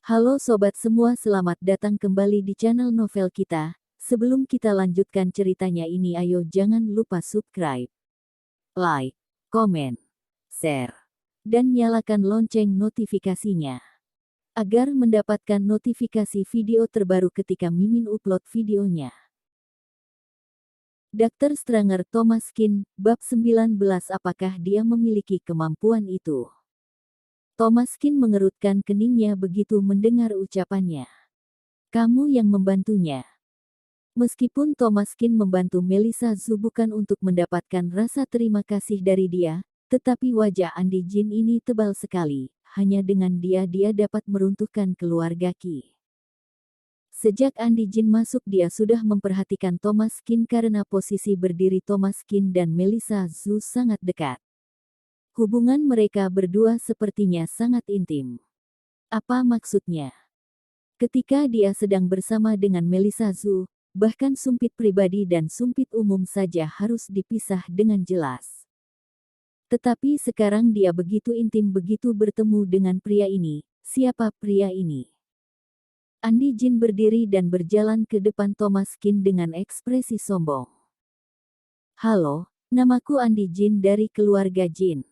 Halo sobat semua, selamat datang kembali di channel novel kita. Sebelum kita lanjutkan ceritanya ini, ayo jangan lupa subscribe, like, komen, share, dan nyalakan lonceng notifikasinya agar mendapatkan notifikasi video terbaru ketika Mimin upload videonya. Dr. Stranger Thomas Kin, bab 19. Apakah dia memiliki kemampuan itu? Thomas Kin mengerutkan keningnya begitu mendengar ucapannya. Kamu yang membantunya. Meskipun Thomas Kin membantu Melissa Zhu bukan untuk mendapatkan rasa terima kasih dari dia, tetapi wajah Andi Jin ini tebal sekali. Hanya dengan dia dapat meruntuhkan keluarga Qi. Sejak Andi Jin masuk, dia sudah memperhatikan Thomas Kin karena posisi berdiri Thomas Kin dan Melissa Zhu sangat dekat. Hubungan mereka berdua sepertinya sangat intim. Apa maksudnya? Ketika dia sedang bersama dengan Melissa Zhu, bahkan sumpit pribadi dan sumpit umum saja harus dipisah dengan jelas. Tetapi sekarang dia begitu intim begitu bertemu dengan pria ini. Siapa pria ini? Andi Jin berdiri dan berjalan ke depan Thomas Kin dengan ekspresi sombong. Halo, namaku Andi Jin dari keluarga Jin.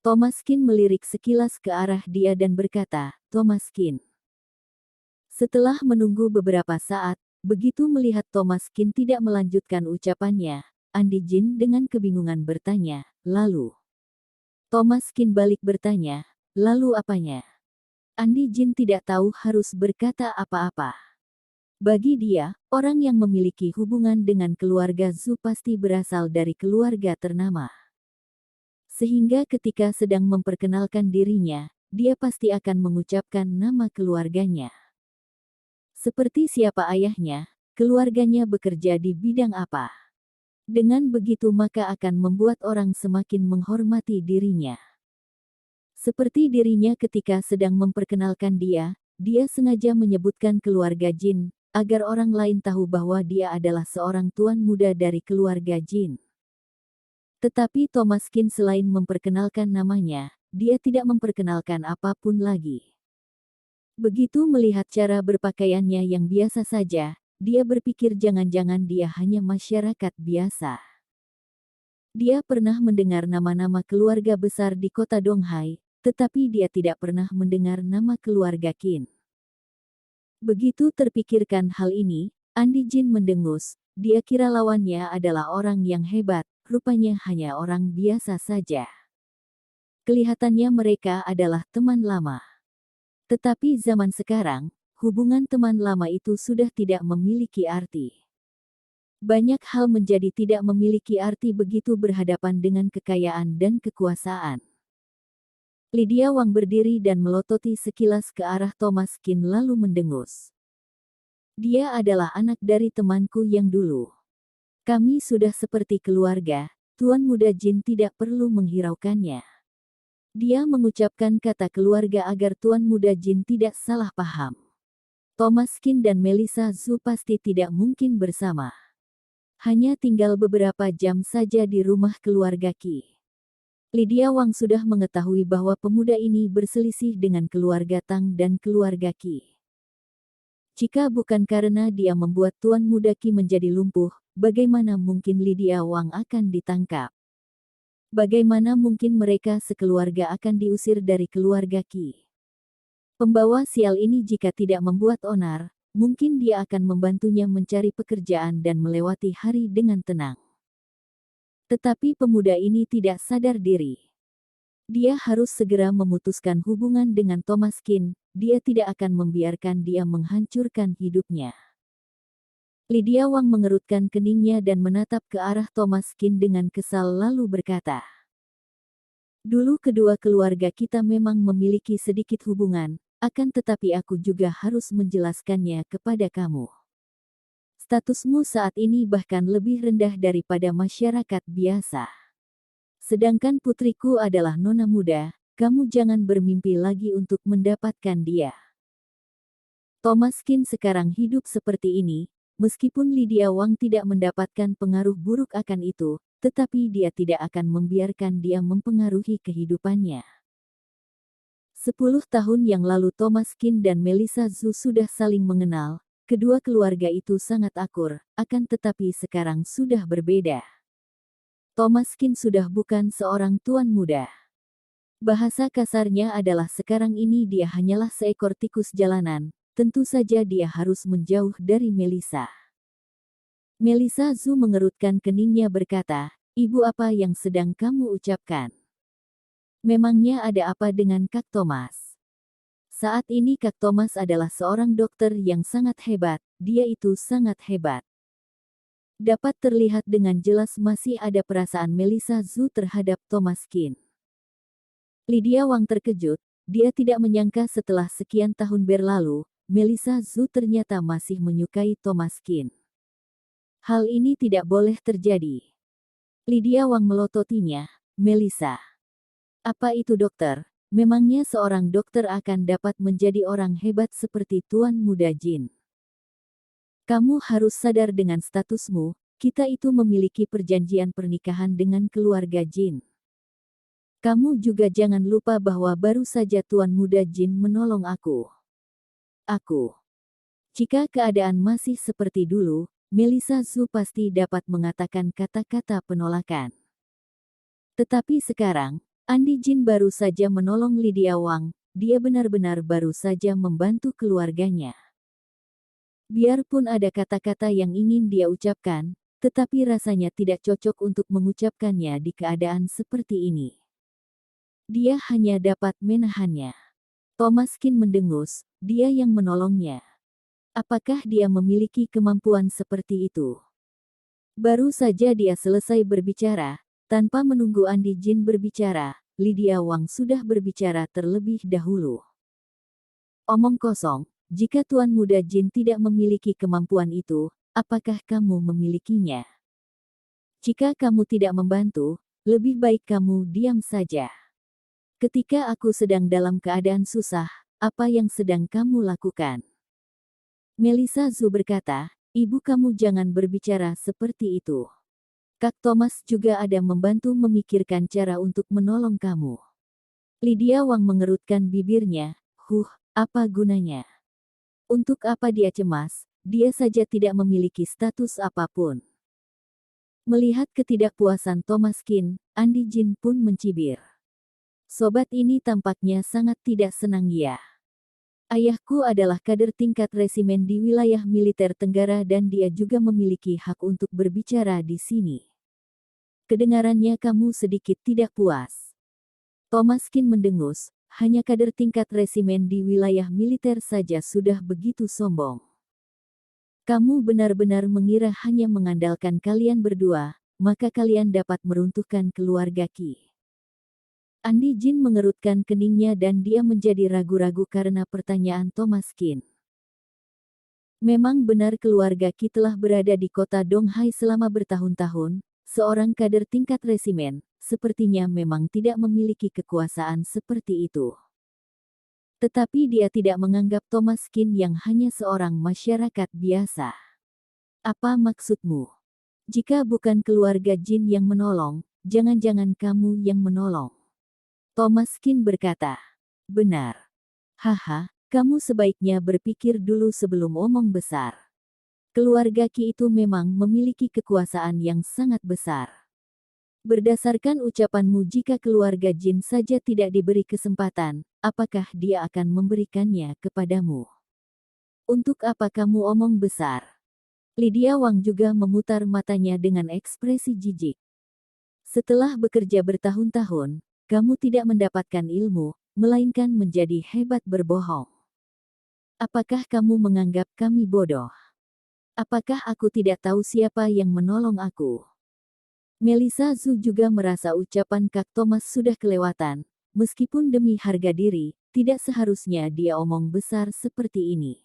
Thomas Kin melirik sekilas ke arah dia dan berkata, Thomas Kin. Setelah menunggu beberapa saat, begitu melihat Thomas Kin tidak melanjutkan ucapannya, Andi Jin dengan kebingungan bertanya, lalu? Thomas Kin balik bertanya, lalu apanya? Andi Jin tidak tahu harus berkata apa-apa. Bagi dia, orang yang memiliki hubungan dengan keluarga Zhu pasti berasal dari keluarga ternama. Sehingga ketika sedang memperkenalkan dirinya, dia pasti akan mengucapkan nama keluarganya. Seperti siapa ayahnya, keluarganya bekerja di bidang apa. Dengan begitu maka akan membuat orang semakin menghormati dirinya. Seperti dirinya ketika sedang memperkenalkan dia sengaja menyebutkan keluarga Jin, agar orang lain tahu bahwa dia adalah seorang tuan muda dari keluarga Jin. Tetapi Thomas Kin selain memperkenalkan namanya, dia tidak memperkenalkan apapun lagi. Begitu melihat cara berpakaiannya yang biasa saja, dia berpikir jangan-jangan dia hanya masyarakat biasa. Dia pernah mendengar nama-nama keluarga besar di kota Donghai, tetapi dia tidak pernah mendengar nama keluarga Qin. Begitu terpikirkan hal ini, Andi Jin mendengus. Dia kira lawannya adalah orang yang hebat. Rupanya hanya orang biasa saja. Kelihatannya mereka adalah teman lama. Tetapi zaman sekarang, hubungan teman lama itu sudah tidak memiliki arti. Banyak hal menjadi tidak memiliki arti begitu berhadapan dengan kekayaan dan kekuasaan. Lydia Wang berdiri dan melototi sekilas ke arah Thomas Kin lalu mendengus. Dia adalah anak dari temanku yang dulu. Kami sudah seperti keluarga, Tuan Muda Jin tidak perlu menghiraukannya. Dia mengucapkan kata keluarga agar Tuan Muda Jin tidak salah paham. Thomas Kin dan Melissa Zhu pasti tidak mungkin bersama. Hanya tinggal beberapa jam saja di rumah keluarga Qi. Lydia Wang sudah mengetahui bahwa pemuda ini berselisih dengan keluarga Tang dan keluarga Qi. Jika bukan karena dia membuat Tuan Muda Qi menjadi lumpuh, bagaimana mungkin Lydia Wang akan ditangkap? Bagaimana mungkin mereka sekeluarga akan diusir dari keluarga Qi? Pembawa sial ini jika tidak membuat onar, mungkin dia akan membantunya mencari pekerjaan dan melewati hari dengan tenang. Tetapi pemuda ini tidak sadar diri. Dia harus segera memutuskan hubungan dengan Thomas Kin. Dia tidak akan membiarkan dia menghancurkan hidupnya. Lydia Wang mengerutkan keningnya dan menatap ke arah Thomas Kin dengan kesal lalu berkata, dulu kedua keluarga kita memang memiliki sedikit hubungan, akan tetapi aku juga harus menjelaskannya kepada kamu. Statusmu saat ini bahkan lebih rendah daripada masyarakat biasa. Sedangkan putriku adalah nona muda, kamu jangan bermimpi lagi untuk mendapatkan dia. Thomas Kin sekarang hidup seperti ini, meskipun Lydia Wang tidak mendapatkan pengaruh buruk akan itu, tetapi dia tidak akan membiarkan dia mempengaruhi kehidupannya. 10 tahun yang lalu Thomas Kin dan Melissa Zhu sudah saling mengenal, kedua keluarga itu sangat akur, akan tetapi sekarang sudah berbeda. Thomas Kin sudah bukan seorang tuan muda. Bahasa kasarnya adalah sekarang ini dia hanyalah seekor tikus jalanan, tentu saja dia harus menjauh dari Melissa. Melissa Zhu mengerutkan keningnya berkata, "Ibu, apa yang sedang kamu ucapkan? Memangnya ada apa dengan Kak Thomas?" Saat ini Kak Thomas adalah seorang dokter yang sangat hebat, dia itu sangat hebat. Dapat terlihat dengan jelas masih ada perasaan Melissa Zhu terhadap Thomas Kin. Lydia Wang terkejut, dia tidak menyangka setelah sekian tahun berlalu, Melissa Zhu ternyata masih menyukai Thomas Kin. Hal ini tidak boleh terjadi. Lydia Wang melototinya, "Melissa. Apa itu dokter? Memangnya seorang dokter akan dapat menjadi orang hebat seperti Tuan Muda Jin? Kamu harus sadar dengan statusmu, kita itu memiliki perjanjian pernikahan dengan keluarga Jin. Kamu juga jangan lupa bahwa baru saja Tuan Muda Jin menolong aku. Jika keadaan masih seperti dulu, Melissa Zhu pasti dapat mengatakan kata-kata penolakan. Tetapi sekarang, Andi Jin baru saja menolong Lydia Wang, dia benar-benar baru saja membantu keluarganya. Biarpun ada kata-kata yang ingin dia ucapkan, tetapi rasanya tidak cocok untuk mengucapkannya di keadaan seperti ini. Dia hanya dapat menahannya." Thomas Kin mendengus, dia yang menolongnya. Apakah dia memiliki kemampuan seperti itu? Baru saja dia selesai berbicara, tanpa menunggu Andi Jin berbicara, Lydia Wang sudah berbicara terlebih dahulu. "Omong kosong, jika Tuan Muda Jin tidak memiliki kemampuan itu, apakah kamu memilikinya? Jika kamu tidak membantu, lebih baik kamu diam saja. Ketika aku sedang dalam keadaan susah, apa yang sedang kamu lakukan?" Melissa Zhu berkata, "Ibu, kamu jangan berbicara seperti itu. Kak Thomas juga ada membantu memikirkan cara untuk menolong kamu." Lydia Wang mengerutkan bibirnya, apa gunanya? Untuk apa dia cemas? Dia saja tidak memiliki status apapun." Melihat ketidakpuasan Thomas Kin, Andi Jin pun mencibir. Sobat ini tampaknya sangat tidak senang ya. "Ayahku adalah kader tingkat resimen di wilayah militer Tenggara dan dia juga memiliki hak untuk berbicara di sini. Kedengarannya kamu sedikit tidak puas." Thomas Kin mendengus, hanya kader tingkat resimen di wilayah militer saja sudah begitu sombong. "Kamu benar-benar mengira hanya mengandalkan kalian berdua, maka kalian dapat meruntuhkan keluarga Qi?" Andi Jin mengerutkan keningnya dan dia menjadi ragu-ragu karena pertanyaan Thomas Kin. Memang benar keluarga Qi telah berada di kota Donghai selama bertahun-tahun, seorang kader tingkat resimen, sepertinya memang tidak memiliki kekuasaan seperti itu. Tetapi dia tidak menganggap Thomas Kin yang hanya seorang masyarakat biasa. "Apa maksudmu? Jika bukan keluarga Jin yang menolong, jangan-jangan kamu yang menolong?" Thomas Kin berkata. "Benar. Haha, kamu sebaiknya berpikir dulu sebelum omong besar. Keluarga Qi itu memang memiliki kekuasaan yang sangat besar. Berdasarkan ucapanmu, jika keluarga Jin saja tidak diberi kesempatan, apakah dia akan memberikannya kepadamu? Untuk apa kamu omong besar?" Lydia Wang juga memutar matanya dengan ekspresi jijik. "Setelah bekerja bertahun-tahun, kamu tidak mendapatkan ilmu, melainkan menjadi hebat berbohong. Apakah kamu menganggap kami bodoh? Apakah aku tidak tahu siapa yang menolong aku?" Melissa Zhu juga merasa ucapan Kak Thomas sudah kelewatan, meskipun demi harga diri, tidak seharusnya dia omong besar seperti ini.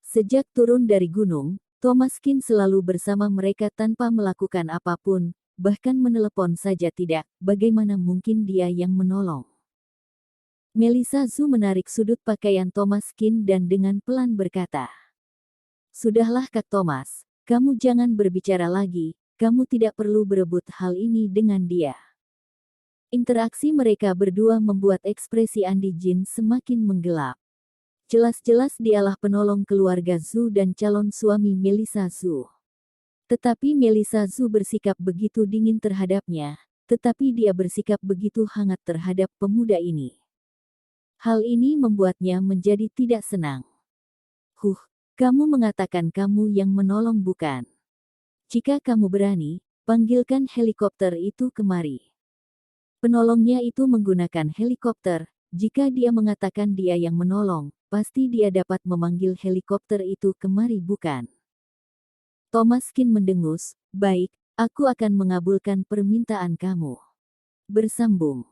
Sejak turun dari gunung, Thomas Kin selalu bersama mereka tanpa melakukan apapun, bahkan menelepon saja tidak, bagaimana mungkin dia yang menolong? Melissa Zhu menarik sudut pakaian Thomas Kin dan dengan pelan berkata, "Sudahlah Kak Thomas, kamu jangan berbicara lagi, kamu tidak perlu berebut hal ini dengan dia. Interaksi mereka berdua membuat ekspresi Andi Jin semakin menggelap. Jelas-jelas dialah penolong keluarga Zhu dan calon suami Melissa Zhu. Tetapi Melissa Zhu bersikap begitu dingin terhadapnya, tetapi dia bersikap begitu hangat terhadap pemuda ini. Hal ini membuatnya menjadi tidak senang. Kamu mengatakan kamu yang menolong bukan? Jika kamu berani, panggilkan helikopter itu kemari. Penolongnya itu menggunakan helikopter. Jika dia mengatakan dia yang menolong, pasti dia dapat memanggil helikopter itu kemari bukan? Thomas Qin mendengus, baik, aku akan mengabulkan permintaan kamu. Bersambung.